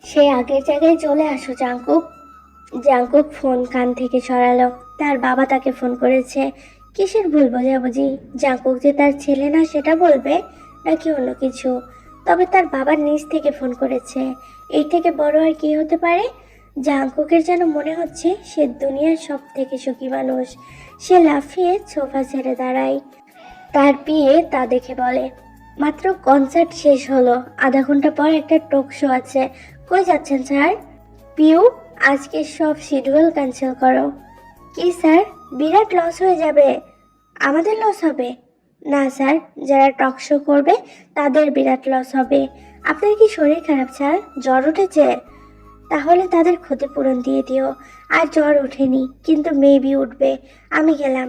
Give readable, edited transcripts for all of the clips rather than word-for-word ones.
সে আগের জায়গায় চলে আসো জাঙ্কুক। জাঙ্কুক ফোন কান থেকে সরালো। তার বাবা তাকে ফোন করেছে। কিসের ভুল বোঝাবুঝি? জাঙ্কুক যে তার ছেলে না সেটা বলবে, নাকি অন্য কিছু? তবে তার বাবার নিজ থেকে ফোন করেছে। এই থেকে বড় আর কি হতে পারে? জাঙ্কুকের যেন মনে হচ্ছে সে দুনিয়ার সব থেকে সুখী মানুষ। সে লাফিয়ে সোফা ছেড়ে দাঁড়ায়। তার বিয়ে তা দেখে বলে, মাত্র কনসার্ট শেষ হলো, আধা ঘন্টা পর একটা টক শো আছে। কই যাচ্ছেন স্যার? পিউ, আজকে সব শিডিউল ক্যান্সেল করো। কি স্যার, বিরাট লস হয়ে যাবে। আমাদের লস হবে? না স্যার, যারা টক শো করবে তাদের বিরাট লস হবে। আপনার কি শরীর খারাপ স্যার? জ্বর উঠেছে? তাহলে তাদের ক্ষতিপূরণ দিয়ে দিও। আর জ্বর ওঠেনি, কিন্তু মেবি উঠবে। আমি গেলাম।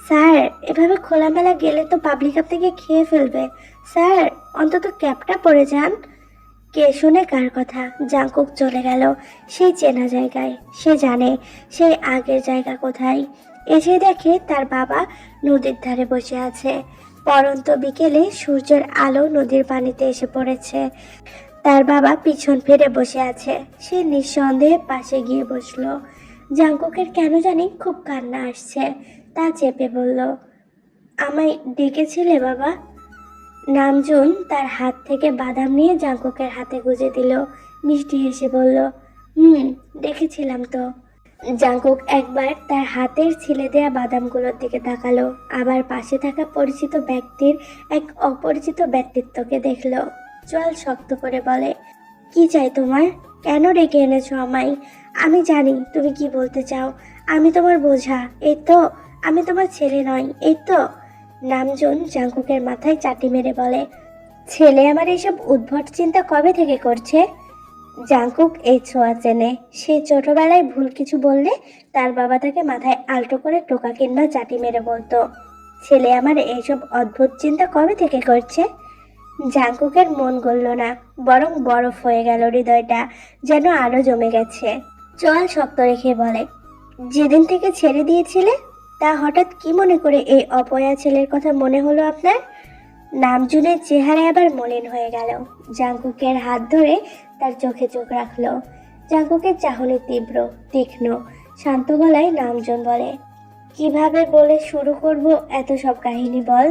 স্যার, এভাবে খোলামেলা গেলে তো পাবলিক আপনাকে খেয়ে ফেলবে। স্যার, অন্তত ক্যাপটা পরে যান। কে শুনে কার কথা? জাঙ্কুক চলে গেল সেই চেনা জায়গায়। সে জানে সেই আগের জায়গা কোথায়। এসে দেখে তার বাবা নদীর ধারে বসে আছে। পরন্ত বিকেলে সূর্যের আলো নদীর পানিতে এসে পড়েছে। তার বাবা পিছন ফিরে বসে আছে। সে নিঃসন্দেহে পাশে গিয়ে বসলো। জাঙ্কুকের কেন জানি খুব কান্না আসছে। তা চেপে বলল, আমায় ডেকেছিলে বাবা? নামজুন তার হাত থেকে বাদাম নিয়ে জাঙ্কুকের হাতে গুজে দিল। মিষ্টি হেসে বলল, দেখেছিলাম তো। জাঙ্কুক একবার তার হাতের ছিলে দেয়া বাদামগুলোর দিকে তাকালো, আবার পাশে থাকা পরিচিত ব্যক্তির এক অপরিচিত ব্যক্তিত্বকে দেখলো। চোয়াল শক্ত করে বলে, কি চাই তোমার? কেন ডেকে এনেছো আমায়? আমি জানি তুমি কি বলতে চাও। আমি তোমার বোঝা, এই তো। আমি তোমার ছেলে নই, এই তো। নামজুন জাঙ্কুকের মাথায় চাটি মেরে বলে, ছেলে আমার এইসব উদ্ভট চিন্তা কবে থেকে করছে? জাঙ্কুক এই ছোঁয়া চেনে। সে ছোটবেলায় ভুল কিছু বললে তার বাবা তাকে মাথায় আলতো করে টোকা কিংবা চাটি মেরে বলতো, ছেলে আমার এইসব অদ্ভুত চিন্তা কবে থেকে করছে? জাঙ্কুকের মন গলল না, বরং বরফ হয়ে গেল হৃদয়টা, যেন আরো জমে গেছে। চোয়াল শক্ত রেখে বলে, যেদিন থেকে ছেড়ে দিয়েছিলে, তা হঠাৎ কি মনে করে এই অপয়া ছেলের কথা মনে হলো আপনার? নামজুনের চেহারা আবার মলিন হয়ে গেল। জাঙ্কুকের হাত ধরে তার চোখে চোখ রাখলো। জাঙ্কুকের চাহনি তীব্র, তীক্ষ্ণ। শান্ত গলায় নামজুন বলে, কিভাবে বলে শুরু করব এত সব কাহিনী বল?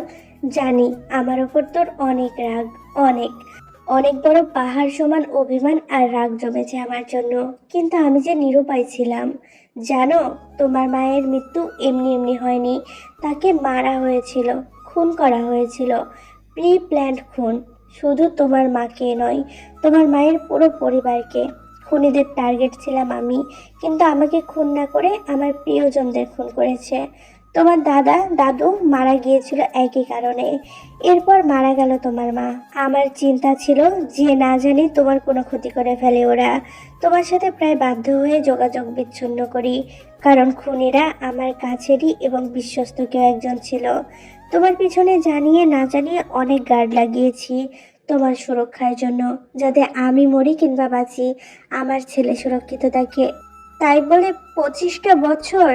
জানি আমার ওপর তোর অনেক রাগ, অনেক অনেক বড় পাহাড় সমান অভিমান আর রাগ জমেছে আমার জন্য। কিন্তু আমি যে নিরুপায় ছিলাম। জানো, তোমার মায়ের মৃত্যু এমনি এমনি হয়নি। তাকে মারা হয়েছিল, খুন করা হয়েছিল। প্রি প্ল্যান্ড খুন। শুধু তোমার মাকে নয়, তোমার মায়ের পুরো পরিবারকে। খুনিদের টার্গেট ছিলাম আমি, কিন্তু আমাকে খুন না করে আমার প্রিয়জনদের খুন করেছে। তোমার দাদা দাদু মারা গিয়েছিল একই কারণে। এরপর মারা গেল তোমার মা। আমার চিন্তা ছিল যে না জানি তোমার কোনো ক্ষতি করে ফেলে ওরা। তোমার সাথে প্রায় বাধ্য হয়ে যোগাযোগ বিচ্ছিন্ন করি, কারণ খুনিরা আমার কাছেরই এবং বিশ্বস্ত কেউ একজন ছিল। তোমার পিছনে জানিয়ে না জানিয়ে অনেক গার্ড লাগিয়েছি তোমার সুরক্ষার জন্য, যাতে আমি মরি কিংবা বাঁচি, আমার ছেলে সুরক্ষিত থাকে। তাই বলে 25টা বছর?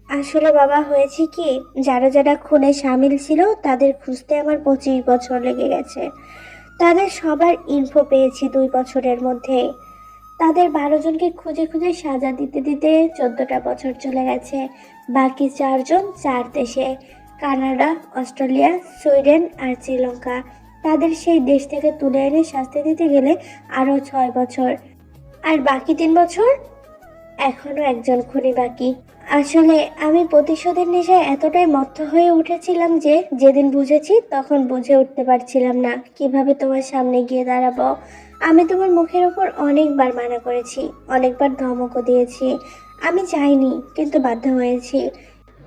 আসলে বাবা, হয়েছে কি, যারা যারা খুনে সামিল ছিল তাদের খুঁজতে আমার 25 বছর লেগে গেছে। তাদের সবার ইনফো পেয়েছি 2 বছরের মধ্যে। তাদের 12 জনকে খুঁজে খুঁজে সাজা দিতে দিতে 14টা বছর চলে গেছে। বাকি 4 জন 4 দেশে, কানাডা, অস্ট্রেলিয়া, সুইডেন আর শ্রীলঙ্কা। তাদের সেই দেশ থেকে তুলে এনে শাস্তি দিতে গেলে আরও 6 বছর। আর বাকি 3 বছর? এখনো একজন খুনি বাকি। আসলে আমি প্রতিশোধের নেশায় এতটাই মত্ত হয়ে উঠেছিলাম যে যেদিন বুঝেছি তখন বুঝে উঠতে পারছিলাম না কিভাবে তোমার সামনে গিয়ে দাঁড়াবো। আমি তোমার মুখের ওপর অনেকবার মানা করেছি, অনেকবার ধমকও দিয়েছি। আমি চাইনি, কিন্তু বাধ্য হয়েছি।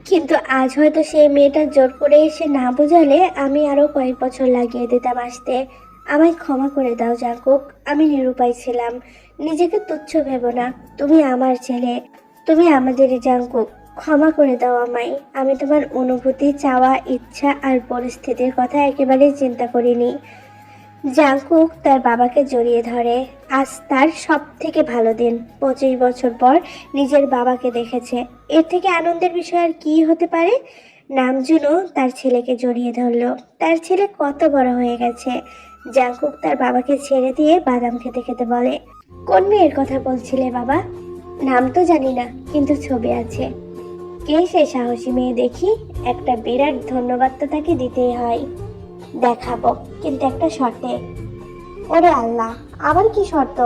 কিন্তু আজ হয়তো সেই মেয়েটা জোর করে এসে না বোঝালে আমি আরো কয়েক বছর লাগিয়ে দিতাম আসতে। আমায় ক্ষমা করে দাও জাঙ্কুক, আমি নিরুপায় ছিলাম। নিজেকে তুচ্ছ ভেবো না। তুমি আমার ছেলে, তুমি আমাদেরই জাঙ্কুক। ক্ষমা করে দাও আমায়। আমি তোমার অনুভূতি, চাওয়া, ইচ্ছা আর পরিস্থিতির কথা একেবারেই চিন্তা করিনি। জাংকুক তার বাবাকে জড়িয়ে ধরে। আজ তার সব থেকে ভালো দিন। 25 বছর পর নিজের বাবাকে দেখেছে। এর থেকে আনন্দের বিষয় আর কি হতে পারে? নামজুনও তার ছেলেকে জড়িয়ে ধরলো। তার ছেলে কত বড় হয়ে গেছে। জাংকুক তার বাবাকে ছেড়ে দিয়ে বাদাম খেতে খেতে বলে, কোন মেয়ের কথা বলছিলে বাবা? নাম তো জানি না, কিন্তু ছবি আছে। কে সে সাহসী মেয়ে দেখি? একটা বিরাট ধন্যবাদ তো তাকে দিতেই হয়। দেখাবো, কিন্তু একটা শর্তে। ওরে আল্লাহ, আবার কি শর্ত?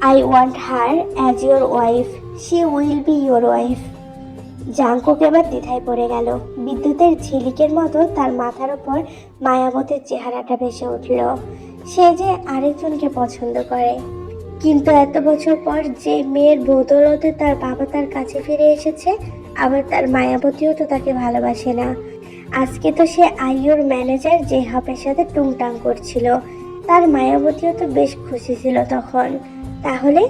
I want her as your wife, she will be your wife. Jungkook এবার দ্বিধায় পড়ে গেল। বিদ্যুতের ঝিলিকের মতো তার মাথার উপর মায়াবতীর চেহারাটা ভেসে উঠল। সে যে আরেকজনকে পছন্দ করে, কিন্তু এত বছর পর যে মেয়ের বদৌলতে তার বাবা তার কাছে ফিরে এসেছে, আবার তার মায়াবতীও তো তাকে ভালোবাসে না। আজকে তো সে আইয়ুর ম্যানেজার জেহাবের সাথে টুংটাং করছিল, তার মায়াবতীও তো বেশ খুশি ছিল তখন। তাহলে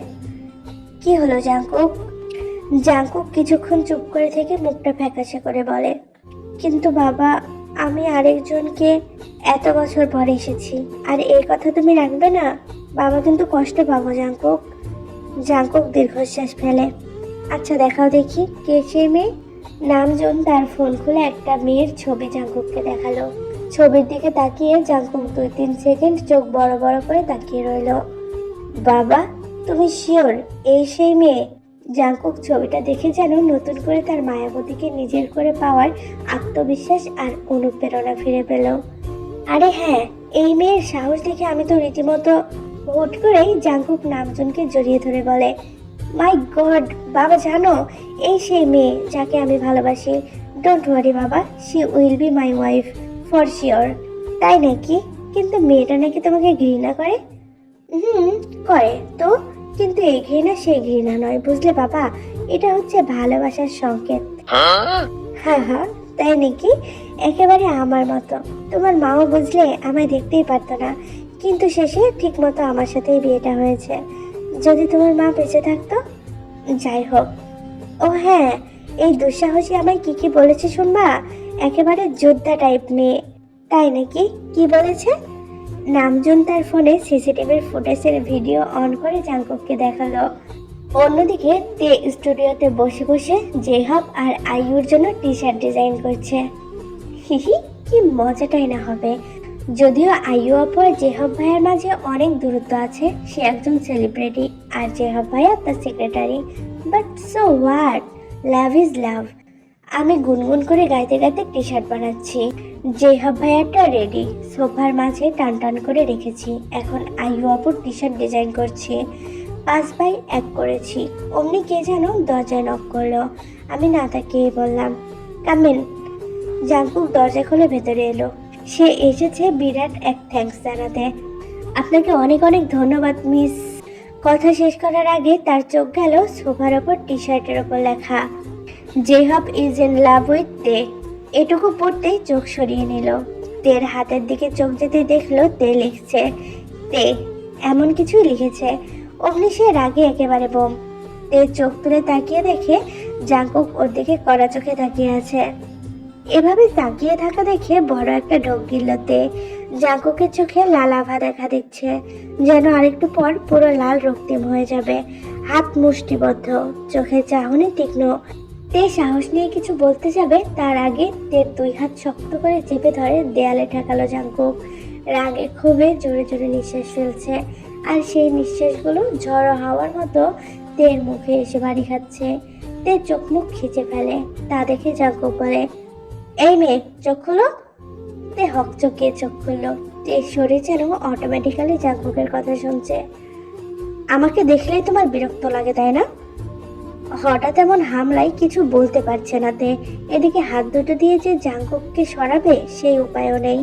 কি হলো জাংকুক? জাংকুক কিছুক্ষণ চুপ করে থেকে মুখটা ফ্যাকাশে করে বলে, কিন্তু বাবা, আমি আরেকজনকে এত বছর পর এসেছি, আর এই কথা তুমি রাখবে না? বাবা কিন্তু কষ্ট পাবো জাংকুক। জাংকুক দীর্ঘশ্বাস ফেলে। আচ্ছা দেখাও দেখি, কে সে মেয়ে? নামজন তার ফোন খুলে একটা মেয়ের ছবি জাংকুককে দেখালো। ছবির দিকে তাকিয়ে জাংকুক 2-3 সেকেন্ড চোখ বড় বড় করে তাকিয়ে রইল। বাবা, তুমি শিওর এই সেই মেয়ে? জাংকুক ছবিটা দেখে যেন নতুন করে তার মায়াবতীকে নিজের করে পাওয়ার আত্মবিশ্বাস আর অনুপ্রেরণা ফিরে পেল। আরে হ্যাঁ, এই মেয়ের সাহস দেখে আমি তো রীতিমতো। হুট করেই জাংকুক নামজনকে জড়িয়ে ধরে বলে, মাই গড বাবা, জানো এই সেই মেয়ে যাকে আমি ভালোবাসি। ডোন্ট ওয়ারি বাবা, she will be my wife for sure. তাই নাকি? কিন্তু মেয়েটা নাকি তোমাকে ঘৃণা করে? করে তো, কিন্তু এই ঘৃণা সেই ঘৃণা নয়, বুঝলে বাবা? এটা হচ্ছে ভালোবাসার সংকেত। হ্যাঁ হ্যাঁ, তাই নাকি? একেবারে আমার মতো। তোমার মাও বুঝলে আমায় দেখতেই পারতো না, কিন্তু শেষে ঠিক মতো আমার সাথেই বিয়েটা হয়েছে। যদি তোমার মা বেঁচে থাকতো। যাই হোক। ও হ্যাঁ, এই দুঃসাহসী আমায় কি কি বলেছে শুনবা? একেবারে যোদ্ধা টাইপ মেয়ে। তাই নাকি? কি বলেছে? নামজুন তার ফোনে সিসিটিভির ফুটেজের ভিডিও অন করে জাংকুককে দেখালো। অন্যদিকে তে স্টুডিওতে বসে বসে জেহাব আর আইয়ুর জন্য টি শার্ট ডিজাইন করছে। হিহি, কি মজাটাই না হবে। যদিও আইয়ু আপু আর জেহাব ভাইয়ার মাঝে অনেক দূরত্ব আছে, সে একজন সেলিব্রিটি আর জেহাব ভাইয়া তার secretary, but so what, love is love. আমি গুনগুন করে গাইতে গাইতে টি শার্ট বানাচ্ছি। জেহাব ভাইয়ারটা রেডি, সোফার মাঝে টান টান করে রেখেছি। এখন আইয়ু আপুর টি শার্ট ডিজাইন করছি। 5x1 করেছি। অমনি কে যেন দরজায় নক করলো। আমি না তাকিয়ে বললাম, কামিন। জাংকুক দরজা খুলে ভেতরে এলো। সে এসেছে বিরাট এক থ্যাঙ্কস জানাতে। আপনাকে অনেক অনেক ধন্যবাদ মিস। কথা শেষ করার আগে তার চোখ গেল সোফার ওপর টি শার্টের ওপর লেখা, জেহাব ইজ ইন লাভ উইথ তে। এটুকু পড়তেই চোখ সরিয়ে নিল। তের হাতের দিকে চোখ যেতে দেখলো তে লিখছে। তে এমন কিছুই লিখেছে। অমনি সে রাগে একেবারে বোম। তে চোখ তুলে তাকিয়ে দেখে জাংকুক ওর দিকে কড়া চোখে তাকিয়ে আছে। এভাবে তাকিয়ে থাকা দেখে বড় একটা ঢোক গিলল তে। জাংকুকের চোখে লাল আভা দেখা দিচ্ছে, যেন আরেকটু পর পুরো লাল রক্তিম হয়ে যাবে। হাত মুষ্টিবদ্ধ, চোখে চাহনি তীক্ষ্ণ। তে সাহস নিয়ে কিছু বলতে যাবে, তার আগে তের 2 হাত শক্ত করে চেপে ধরে দেয়ালে ঠেকালো জাংকুক। রাগে ক্ষোভে জোরে জোরে নিঃশ্বাস ফেলছে, আর সেই নিঃশ্বাসগুলো ঝড়ো হাওয়ার মতো তের মুখে এসে বাড়ি খাচ্ছে। তে চোখ মুখ খিচে ফেলে। তা দেখে জাংকুক বলে, এই মেয়ে চোখ খুলো। তে হকচকিয়ে চোখ খুললো। তে শরীর যেন অটোমেটিক্যালি জাংকুকের কথা শুনছে। আমাকে দেখলেই তোমার বিরক্ত লাগে তাই না? হঠাৎ এমন হামলায় কিছু বলতে পারছে না তে। এদিকে হাত দুটো দিয়ে যে জাংকুককে সরাবে সেই উপায়ও নেই।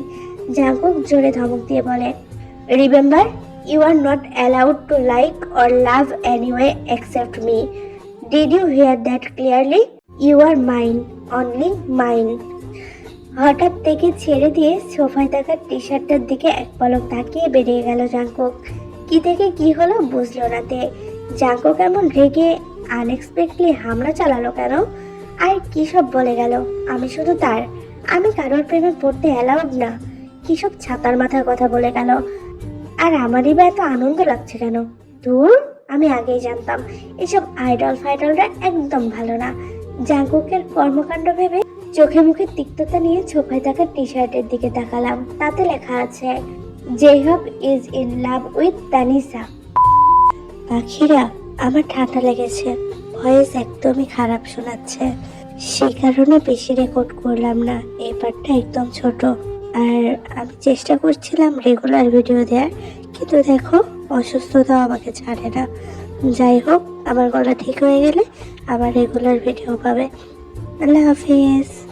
জাংকুক জোরে ধমক দিয়ে বলে, remember, you are not allowed to like or love anyway except me. Did you hear that clearly? You are mine, only mine. হঠাৎ থেকে ছেড়ে দিয়ে সোফায় থাকা টি শার্টটার দিকে এক পলক তাকিয়ে বেরিয়ে গেল জাংকুক। কি থেকে কি হলো বুঝলো না তে। জাংকুক এমন রেগে আনএক্সপেক্টলি হামলা চালালো কেন? আর কি সব বলে গেল? আমি শুধু তার, আমি কারোর প্রেমে পড়তে অ্যালাউড না। কি সব ছাতার মাথার কথা বলে গেল। আর আমারই বা এত আনন্দ লাগছে কেন? ধুর, আমি আগেই জানতাম এসব আইডল ফাইডলরা একদম ভালো না। জাংকুকের কর্মকাণ্ড ভেবে চোখে মুখে তিক্ততা নিয়ে ছোফায় থাকা টি শার্টের দিকে তাকালাম। তাতে লেখা আছে, জেহব is in love with Tanisa. পাখিরা, আমার ঠান্ডা লেগেছে, ভয়েস একদমই খারাপ শোনাচ্ছে, সেই কারণে বেশি রেকর্ড করলাম না, এই পার্টটা একদম ছোট। আর আমি চেষ্টা করছিলাম রেগুলার ভিডিও দেওয়ার, কিন্তু দেখো অসুস্থতাও আমাকে ছাড়ে না। যাই হোক, আমার গলা ঠিক হয়ে গেলে আবার রেগুলার ভিডিও পাবে। আল্লাহ হাফিজ।